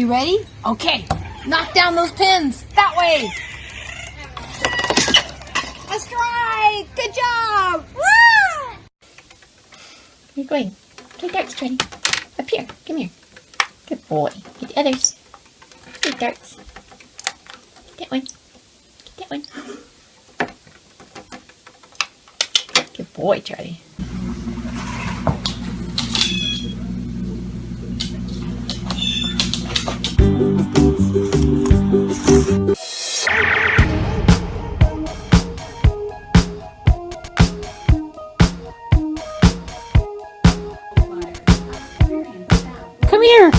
you ready? Okay, knock down those pins. That way. A strike! Good job! Woo! Where are you going? Play darts, Teddy. Up here. Come here. Good boy. Get the others. Play darts. Get that one. Get that one. Good boy, Charlie. Come here.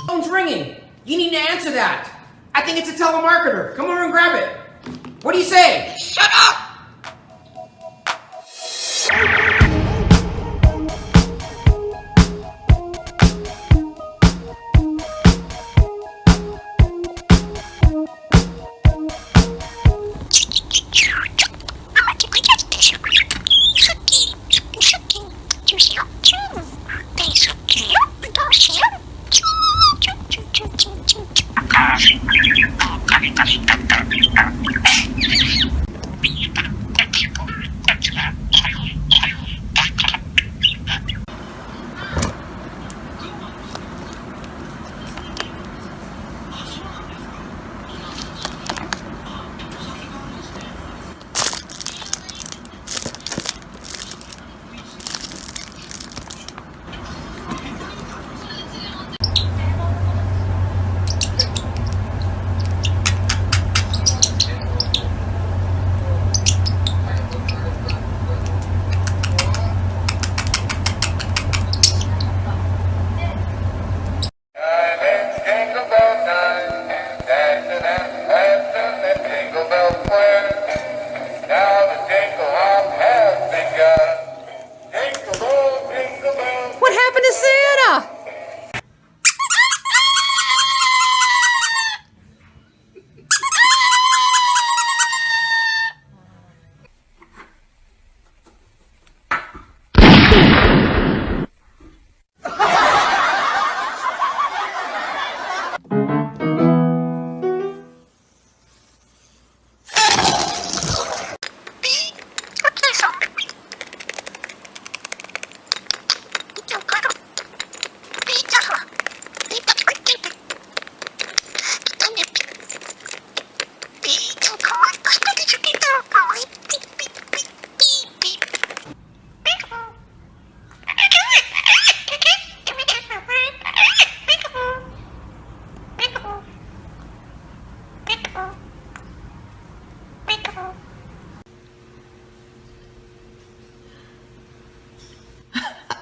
Phone's ringing. You need to answer that. I think it's a telemarketer. Come over and grab it. What do you say? Shut up! What happened to Santa?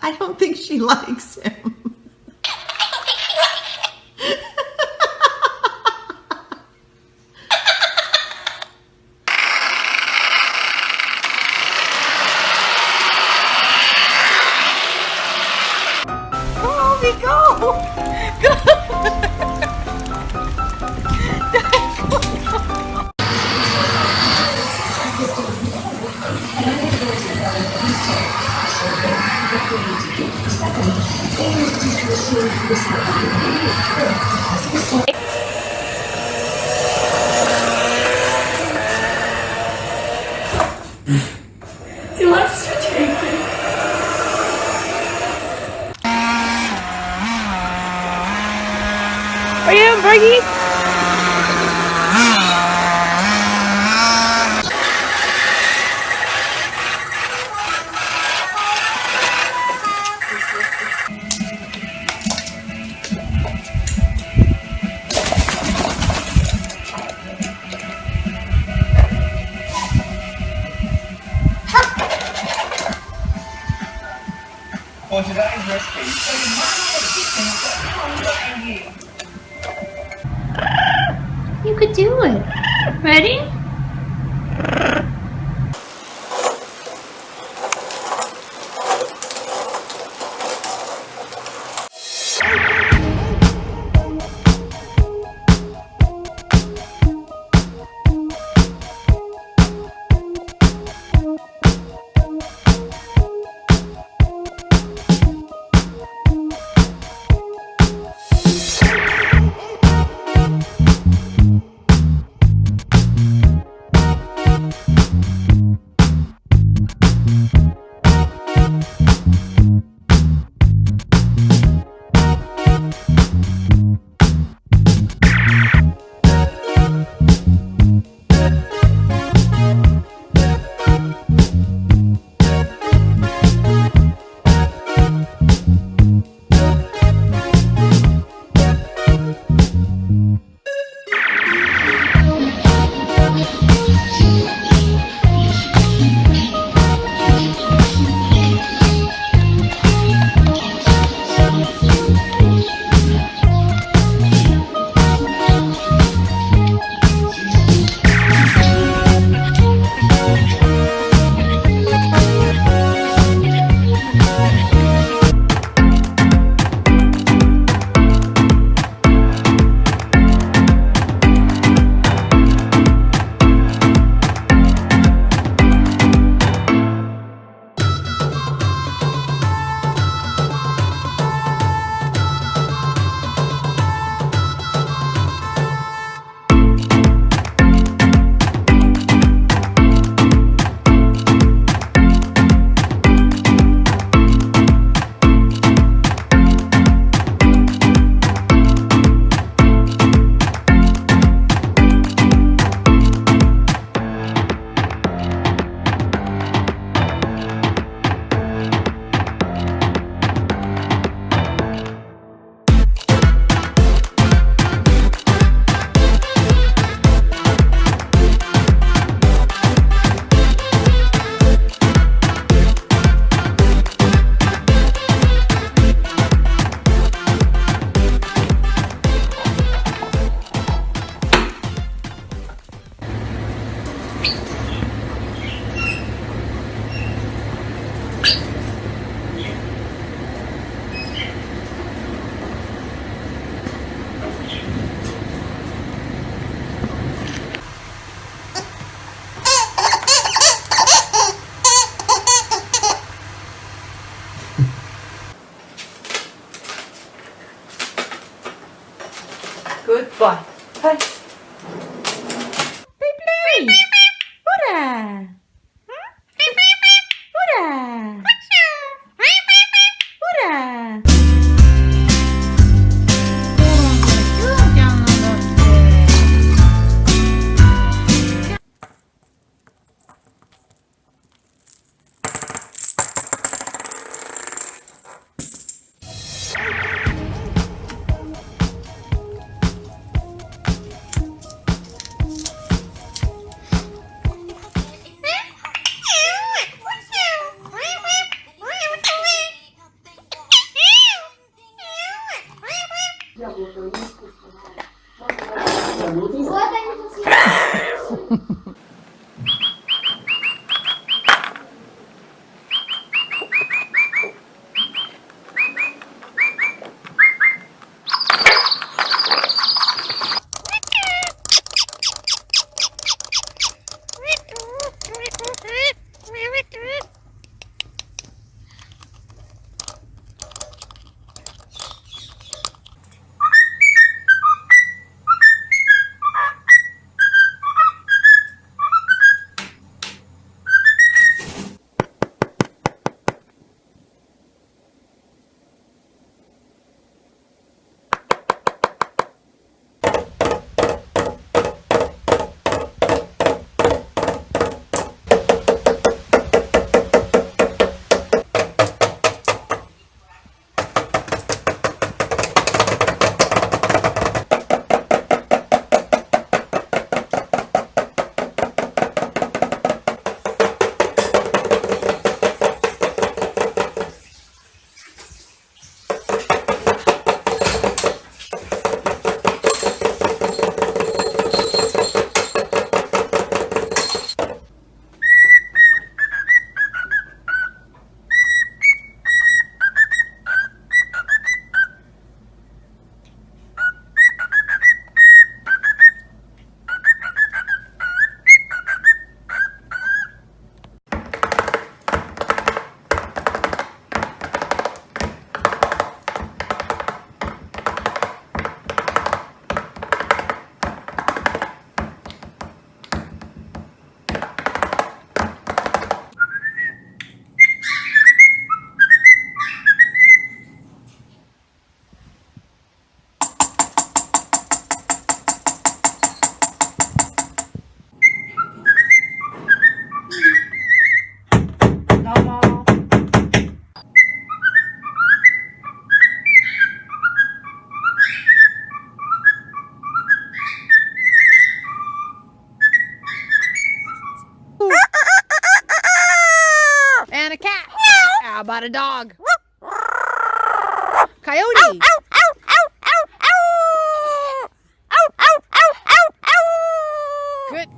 I don't think she likes him. Sie macht es mit For today's recipe, so you might want to keep things You could do it. Ready? Good boy. Hey. Baby! Hola! Hola! Hola! about a dog? Coyote. Good.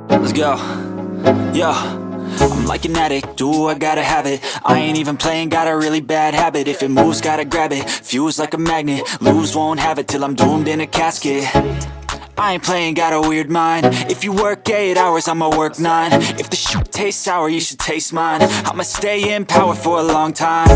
Let's go. Yo, I'm like an addict, do I gotta have it. I ain't even playing, got a really bad habit. If it moves, gotta grab it, fuse like a magnet. Lose, won't have it till I'm doomed in a casket. I ain't playing, got a weird mind. If you work 8 hours, I'ma work 9. If the shit tastes sour, you should taste mine. I'ma stay in power for a long time.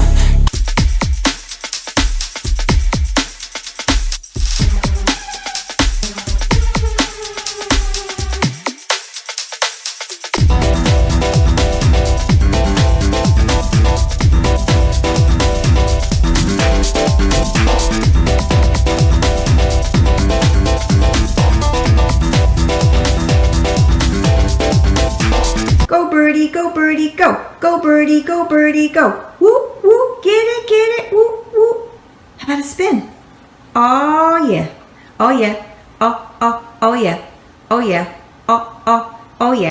Go birdie, go birdie, go. Go birdie, go birdie, go. Whoop, whoop, get it, whoop, whoop. How about a spin? Oh yeah, oh yeah, oh yeah, oh yeah, oh yeah.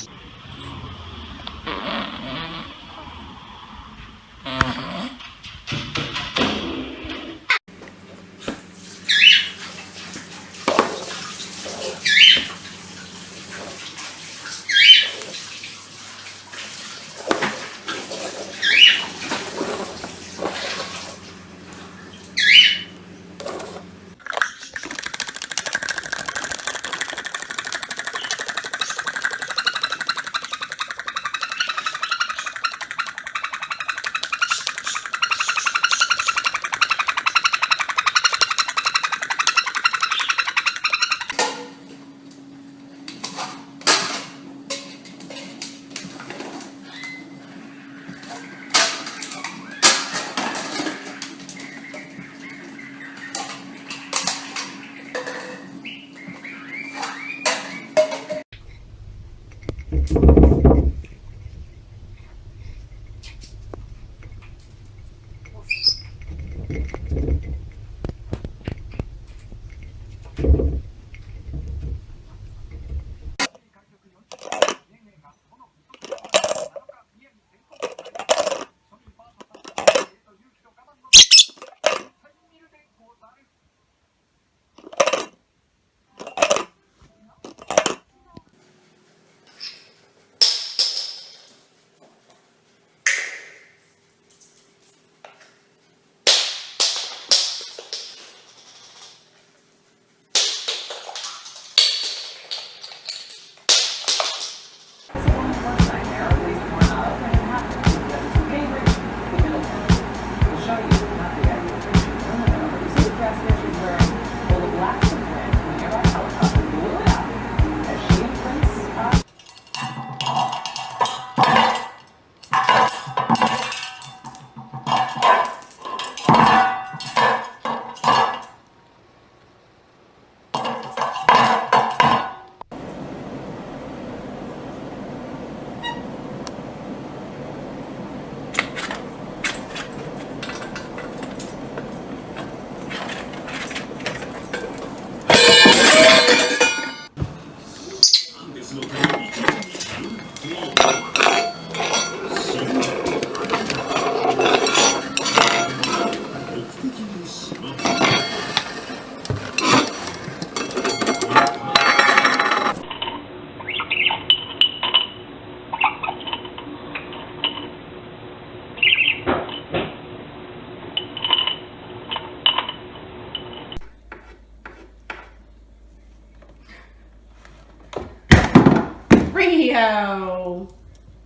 Uh-oh.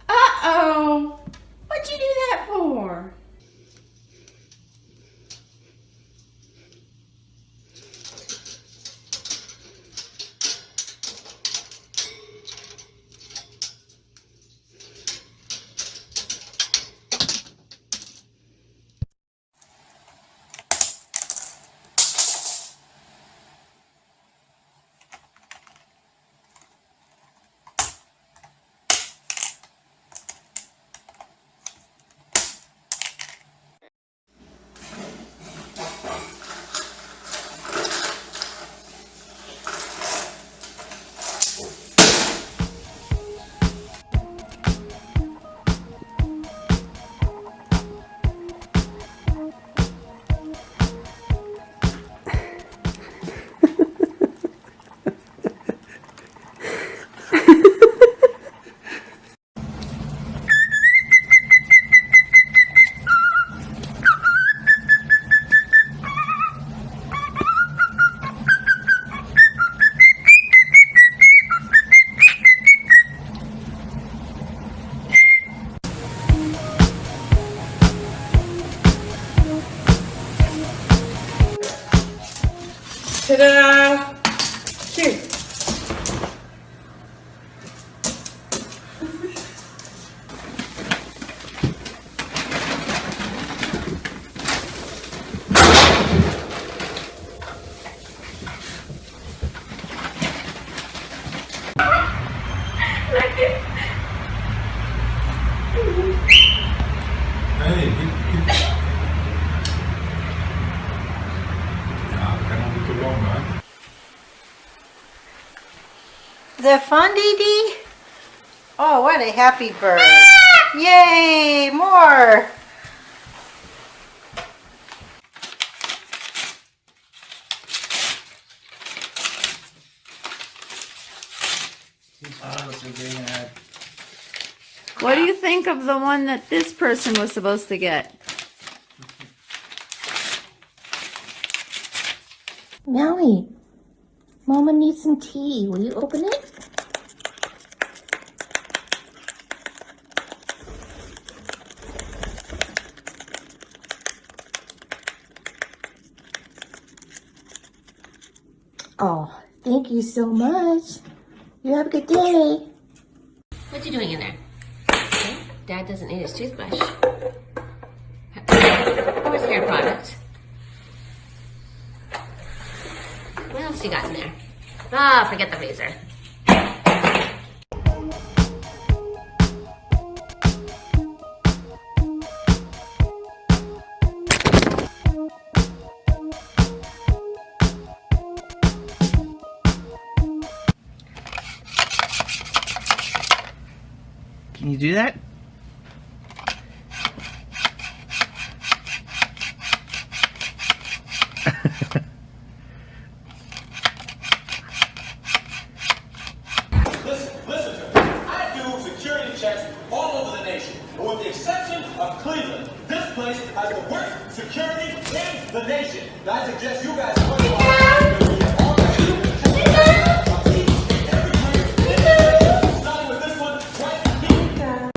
Uh-oh. What'd you do that for? Ta-da! Cheers. Hey, ja, kan nog niet te lang, hè? Is that fun, Dee Dee? Oh, what a happy bird. Yay, more. What do you think of the one that this person was supposed to get? Maui, Mama needs some tea. Will you open it? Oh, thank you so much. You have a good day. What you doing in there? Okay. Dad doesn't need his toothbrush. Where's hair product? What else you got in there? Ah, forget the razor. Can you do that? Listen, I do security checks all over the nation. And with the exception of Cleveland, this place has the worst security in the nation. And I suggest you guys starting with this one right here.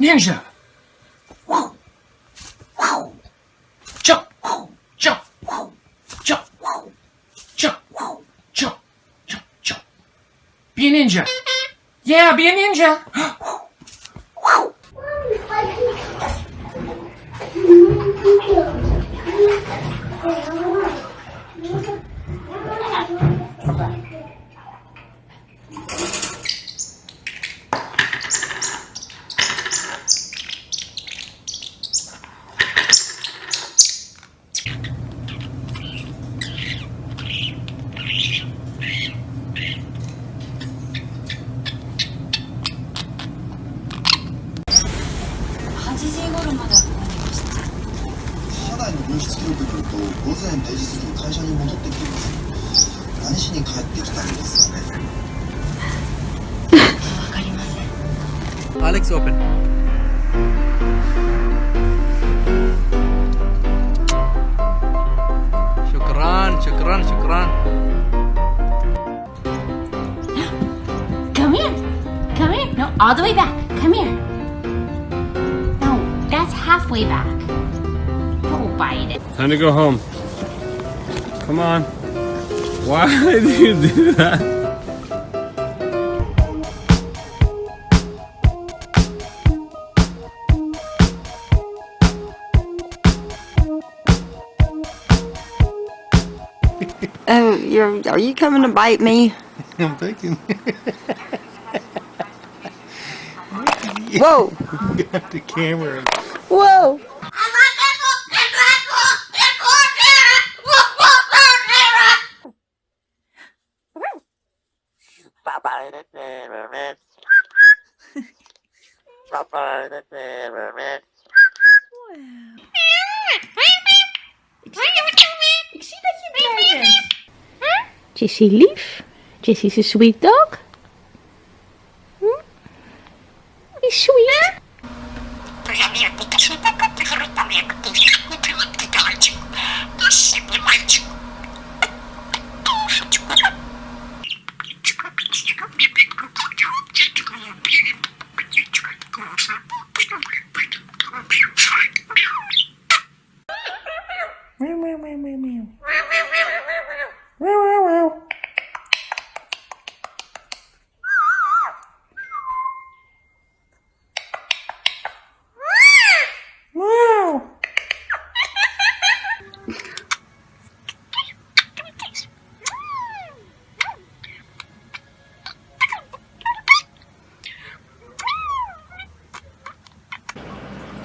Ninja! Jump! Jump! Jump! Jump! Jump! Jump! Jump! Be a ninja! Yeah, be a ninja! Alex, open. شكرا. Come here. No, all the way back. Come here. No, that's halfway back. Don't bite it. Time to go home. Come on. Why do you do that? Are you coming to bite me? I'm thinking. Whoa! Got the camera. Whoa! Jessie lief? Jessie's a sweet dog? He's sweet.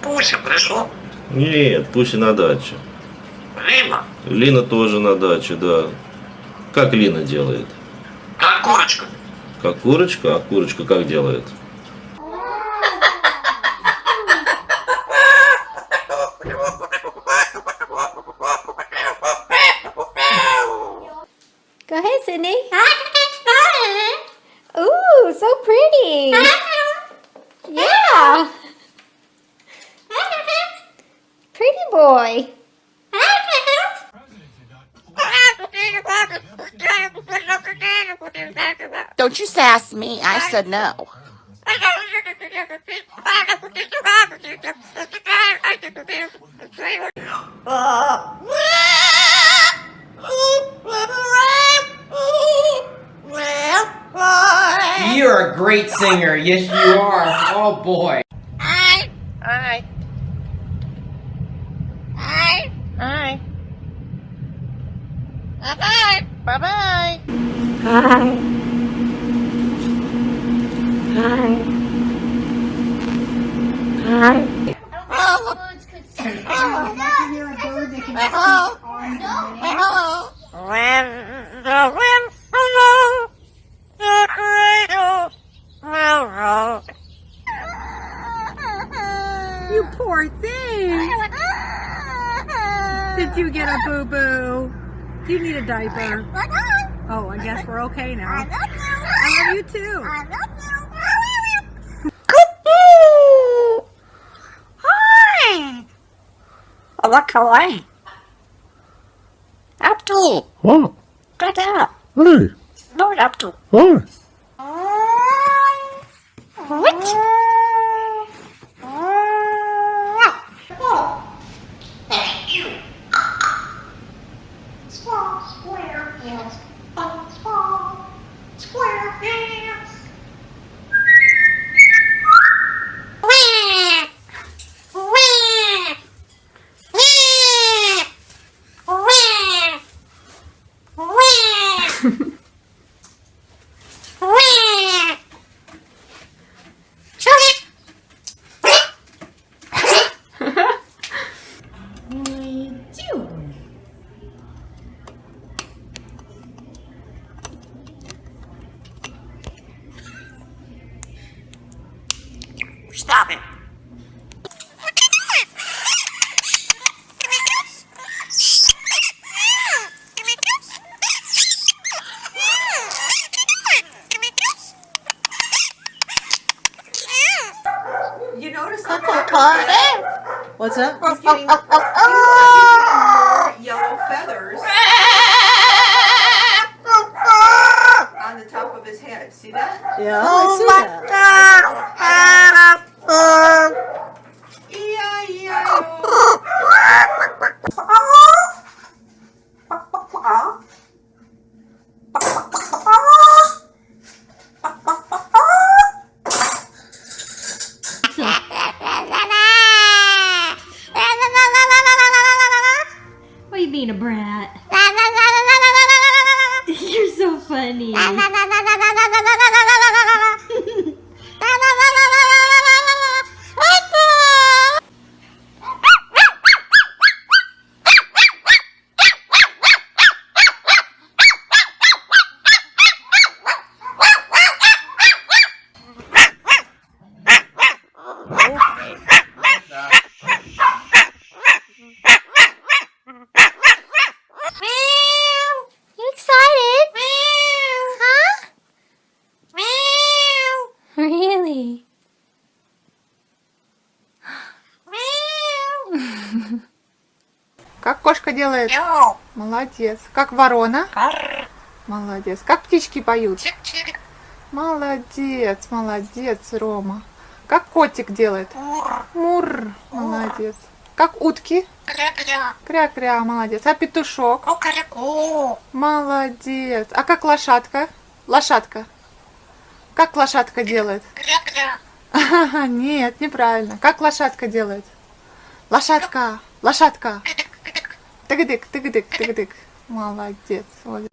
Пуся пришла? Нет, Пуся на даче. Лина? Лина тоже на даче, да. Как Лина делает? Как курочка. Как курочка? А курочка как делает? Go ahead, Sydney. Ooh, so pretty. Yeah. Pretty boy. Don't you sass me. I said no. You're a great singer. Yes, you are. Oh, boy. Hi. Bye-bye. Bye-bye. Hi. You poor thing. Did you get a boo-boo? Do you need a diaper? Oh, I guess we're okay now. I love you too. Hi. Look away. Abdul. What? Get up. Hey. No, Abdul. What? What? Stop it. You notice that what's up? He's getting more yellow feathers on the top of his head. See that? Yeah, I see that. Why are you being a brat? You're so funny. You excited? Huh? Really? Как кошка делает? Молодец. Как ворона? Молодец. Как птички поют? Молодец, молодец, Рома. Как котик делает? Мур. Молодец. Как утки? Кря-кря, молодец. А петушок? Молодец. А как лошадка? Лошадка. Как лошадка делает? Нет, неправильно. Как лошадка делает? Лошадка, лошадка. Тыгдык, тыгдык, тыгдык. Молодец. Молодец.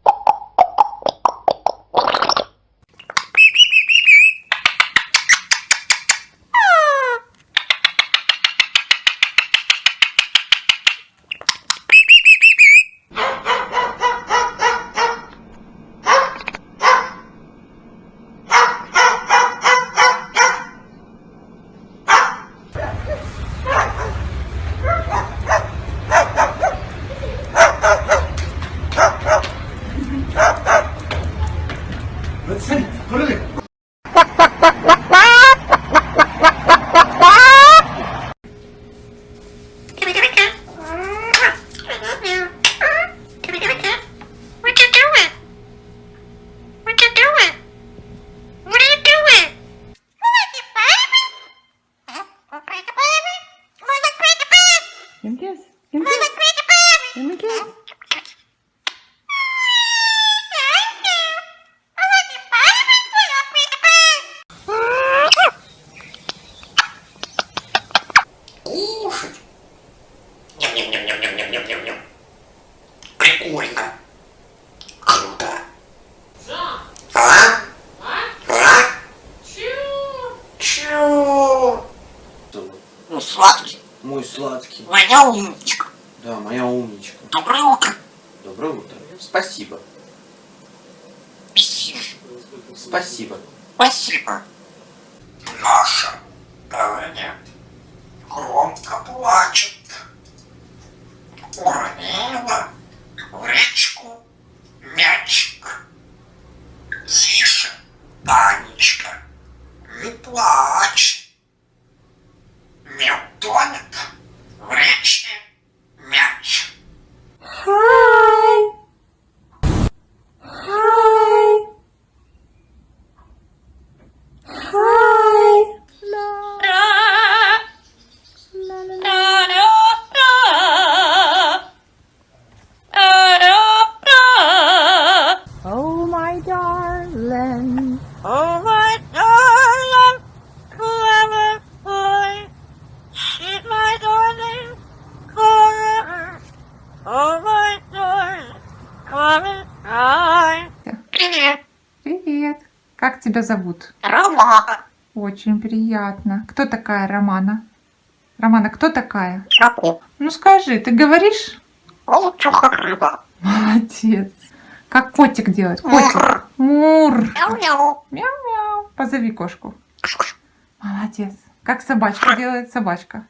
Прикольно. Круто. Чу. Ну, сладкий. Мой сладкий. Моя умничка. Да, моя умничка. Доброе утро. Доброе утро. Спасибо. Спасибо. Спасибо. Наша Таня громко плачет. Уронила в речку мячик. Тише, Танечка, не плачь. Не утонет в речке мяч. Hi. Hi. Hi. Oh my darling. Oh my darling, clever boy, she's my darling, clever. Oh my darling, clever. Привет. Привет. Как тебя зовут? Романа. Очень приятно. Кто такая Романа? Романа, кто такая? Раку. Ну скажи, ты говоришь? Лучше как рыба. Молодец. Как котик делает? Котик. Мур. Мяу-мяу. Мяу-мяу. Позови кошку. Молодец. Как собачка делает собачка.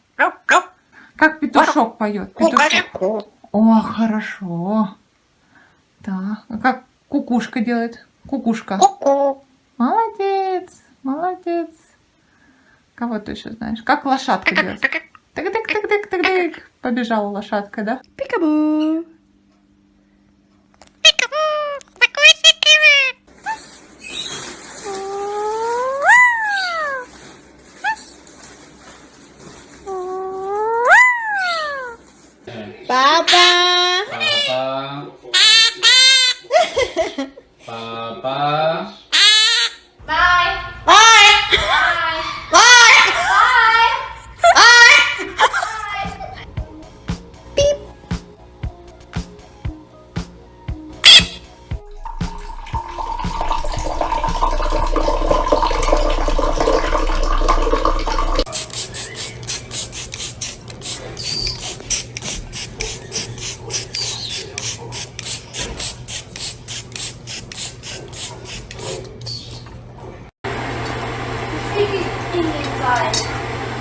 Как петушок поет. Петушок. О, хорошо. Так, а как кукушка делает? Кукушка. Молодец, молодец. Кого ты еще знаешь? Как лошадка делает? Тык-тык-тык-тык-тык-тык. Побежала лошадка, да? Пикабу. Папа! Папа. Папа. Bye. Bye! Bye. Bye! Bye. Beep!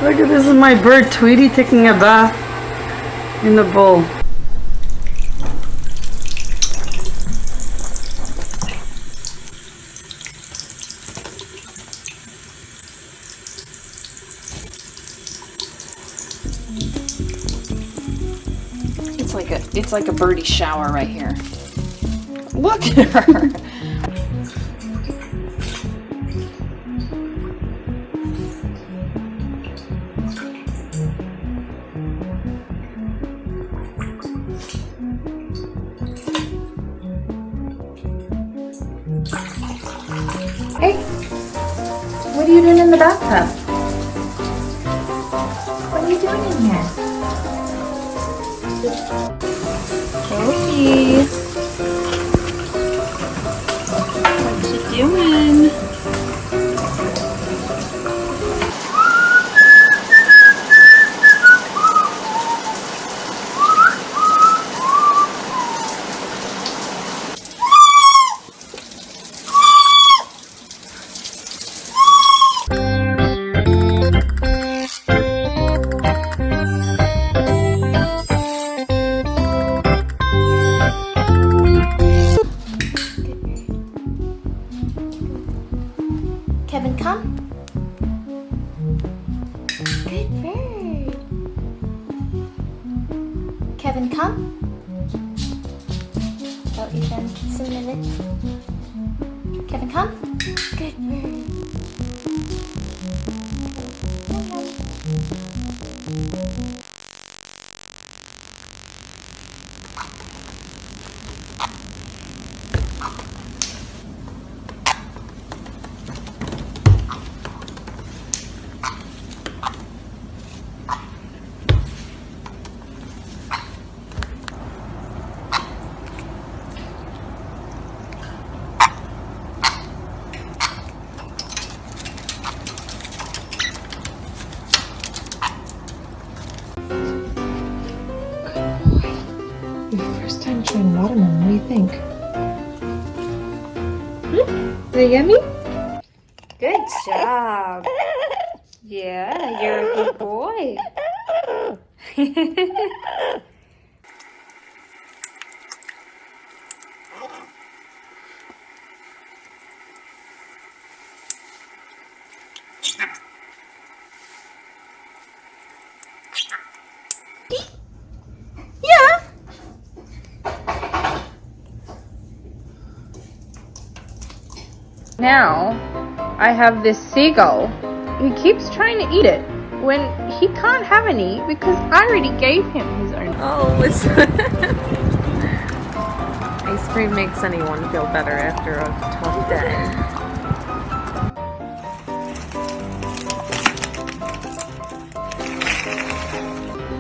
Look at this is my bird Tweety taking a bath in the bowl. It's like a birdie shower right here. Look at her. Hey, what are you doing in the bathtub? What are you doing in here? Kofi. What you doing? Kevin, come. Good bird. Kevin, come. Oh, you've done some minutes. Kevin, come. Good bird. First time trying watermelon, what do you think? Is it yummy? Good job. Yeah, you're a good boy. Yeah. Now, I have this seagull. He keeps trying to eat it when he can't have any because I already gave him his own. Oh, it's ice cream makes anyone feel better after a tough day.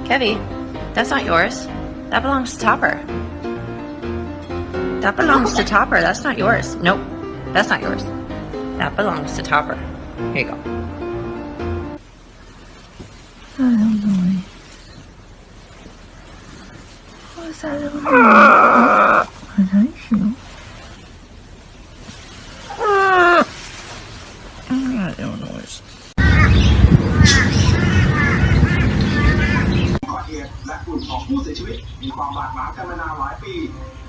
Kevy, that's not yours. That belongs to Topper. That belongs to Topper. That's not yours. Nope, that's not yours. That belongs to Topper. Here you go. That little boy. What's that little boy? What are you? That little noise. มีความบาดหมางกันมานานหลายปี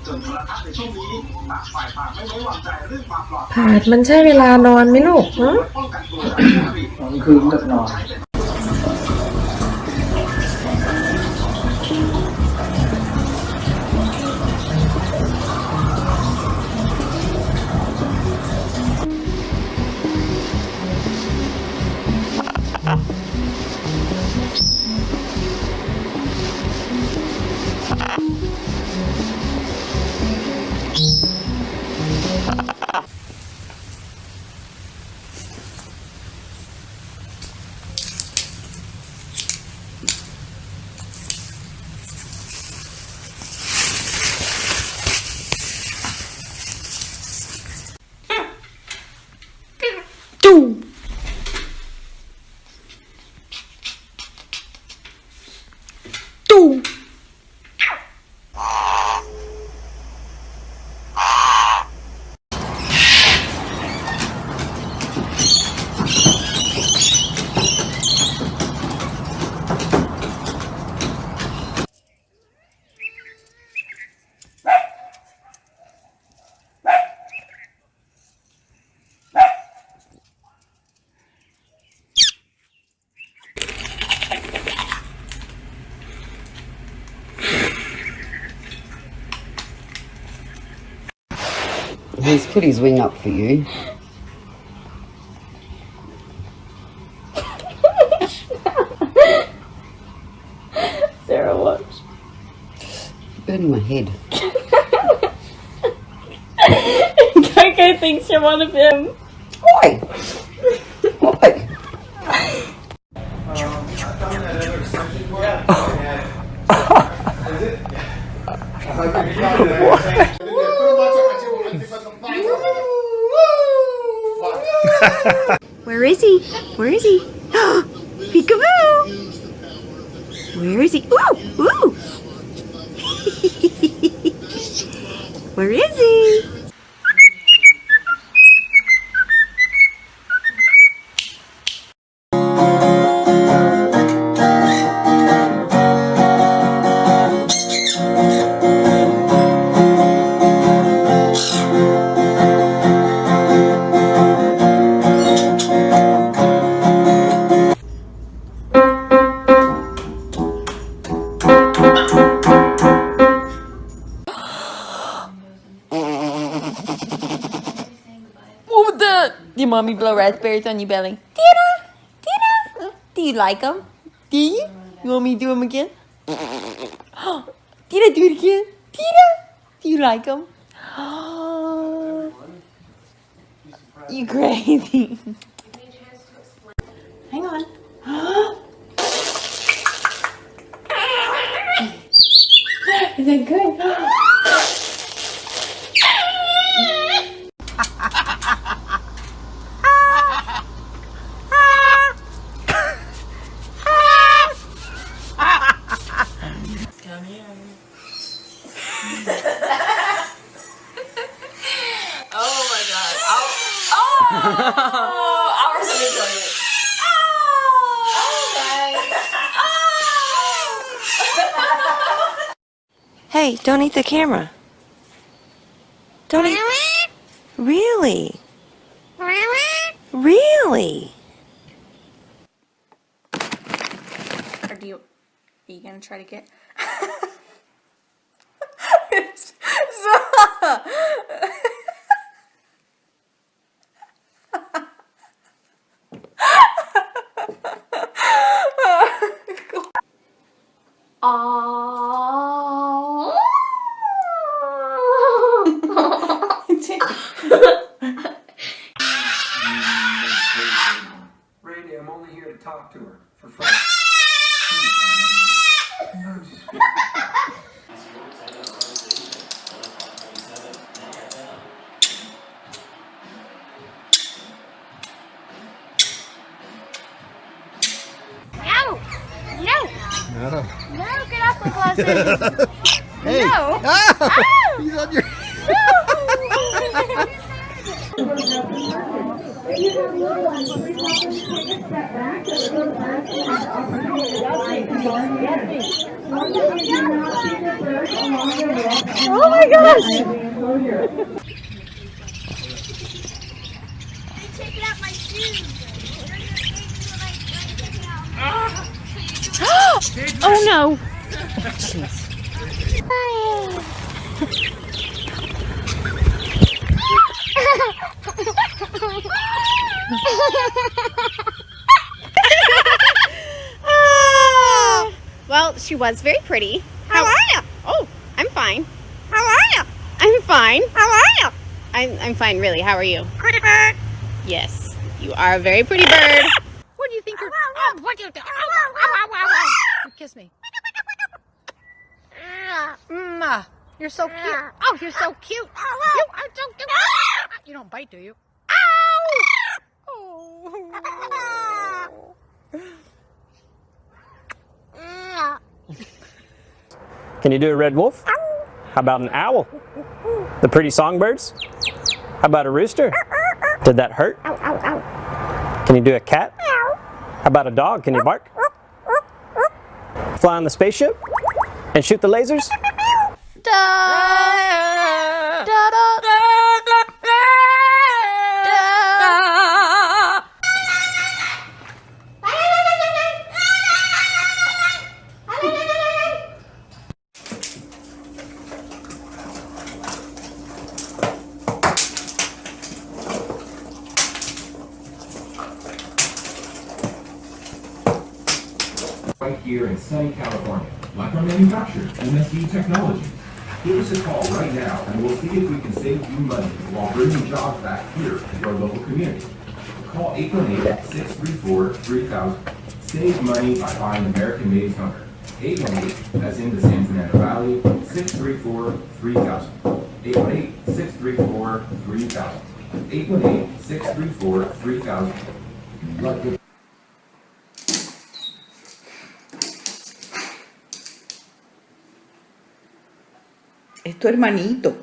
จนกระทั่งในช่วงนี้ต่างฝ่ายต่างไม่ไว้วางใจเรื่องความปลอดภัย หาดมันใช่เวลานอนไหมลูกฮะ ป้องกันตัวจากผู้ผลิต มันคือเลือกนอน He's put his wing up for you. Sarah, watch. Burning my head. Coco thinks you're one of him. Oi! Oi! Where is he? Where is he? Peekaboo! Where is he? Ooh! Ooh! Where is he? Did mommy blow raspberries on your belly? Tira! Tira! Do you like them? Do you? You want me to do them again? Tira, do it again. Tira! Do you like them? You crazy. Hang on. Is that good? Ours is enjoying it. Hey, don't eat the camera. Don't eat. Really? Really? Or are you gonna try to get? Randy, I'm only here to talk to her for fun. No. No, get off the glasses. Hey. No. Oh, he's on your... Oh my gosh! Oh no! Jeez. Well, she was very pretty. How are you? Oh, I'm fine. How are you? I'm fine. How are you? I'm fine, really. How are you? Pretty bird. Yes, you are a very pretty bird. What do you think you're... Oh, what do you think? You kiss me. You're so cute. Oh, you're so cute. You are so cute. You don't bite, do you? Can you do a red wolf? How about an owl? The pretty songbirds? How about a rooster? Did that hurt? Can you do a cat? How about a dog? Can you bark? Fly on the spaceship? And shoot the lasers? Right here in sunny California, like our manufacturer, MSD Technologies. Give us a call right now and we'll see if we can save you money while bringing jobs back here to our local community. Call 818-634-3000. Save money by buying American-made toner. 818, as in the San Fernando Valley, 634-3000. 818-634-3000. 818-634-3000. Like the Es tu hermanito.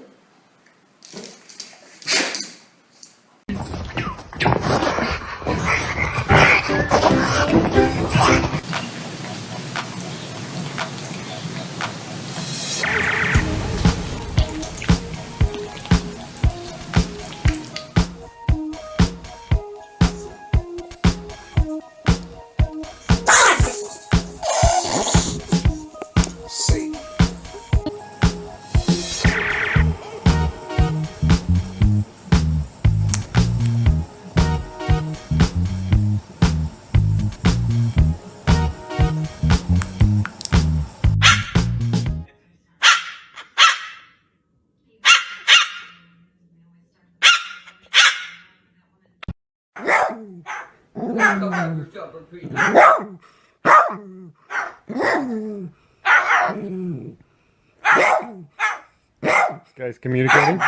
This guy's communicating.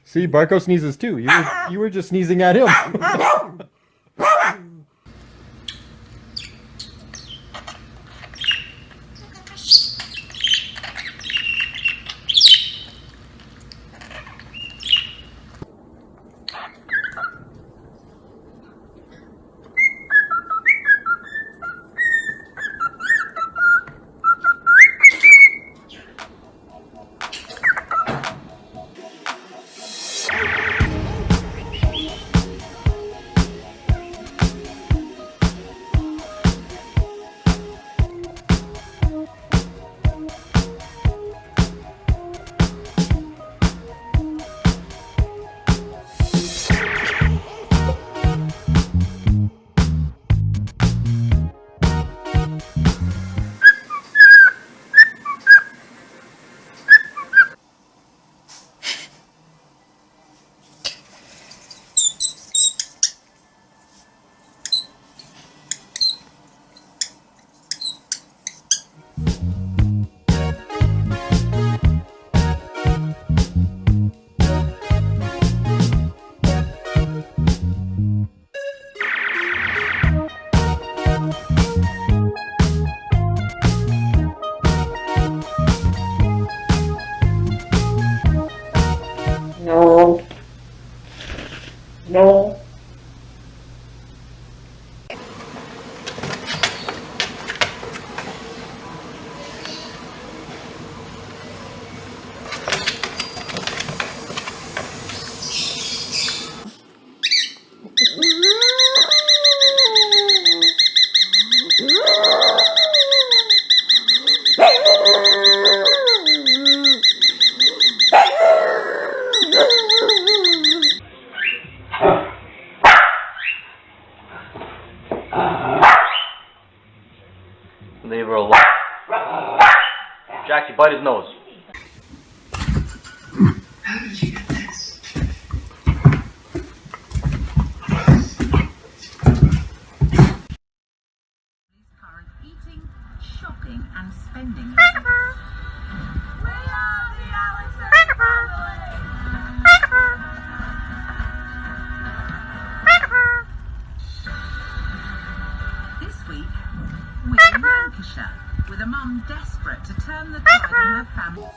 See, Barco sneezes too. You were just sneezing at him. No. No. Leave her alone. Jackie, bite his nose. How did you get this? Current eating, shopping, and spending. This week, we're in Lancashire, with a mum desperate to turn the tide in her family.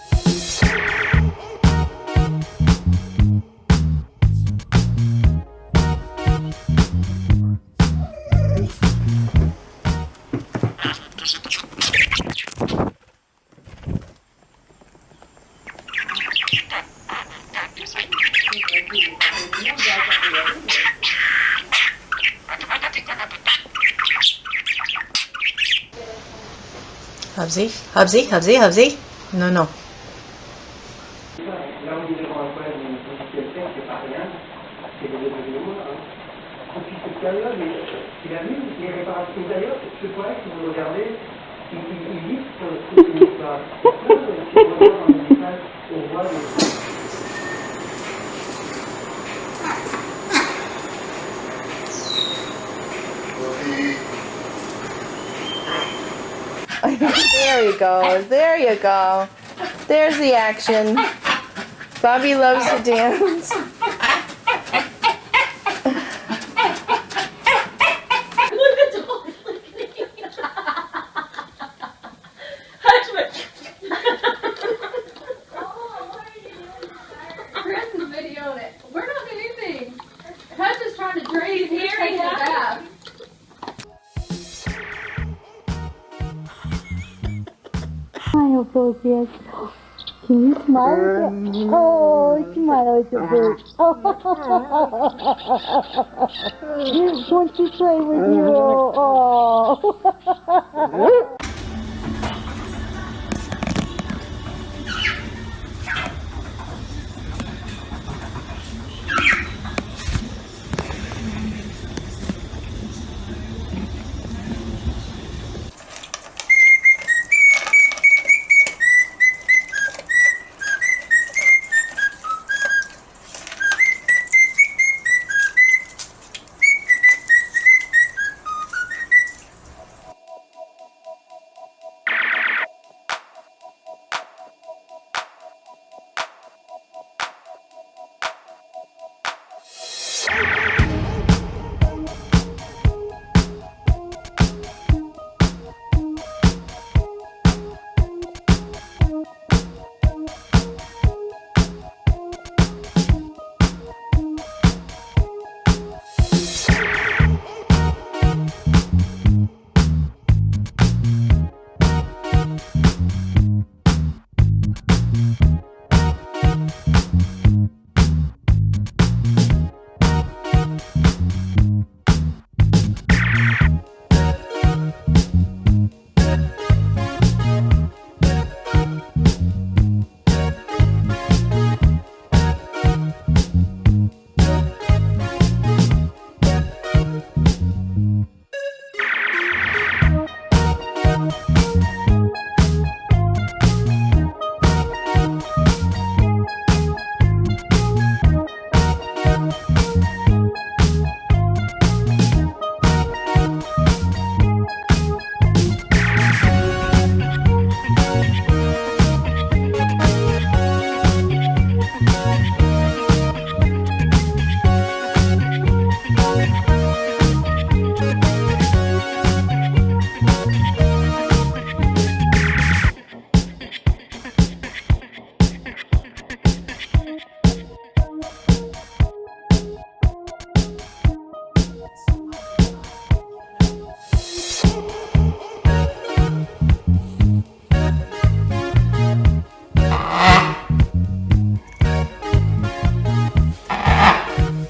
Hubsy, Hubsy, Hubsy, Hubsy. No, no. There you go. There you go. There's the action. Bobby loves to dance. Chris is videoing it. We're not doing anything. Hutch is trying to drain his hair in the bath. Smile, Focus. Can you smile? Oh, smile at your bird. Wants to play with you. Oh.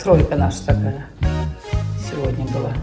тройка наша такая сегодня была.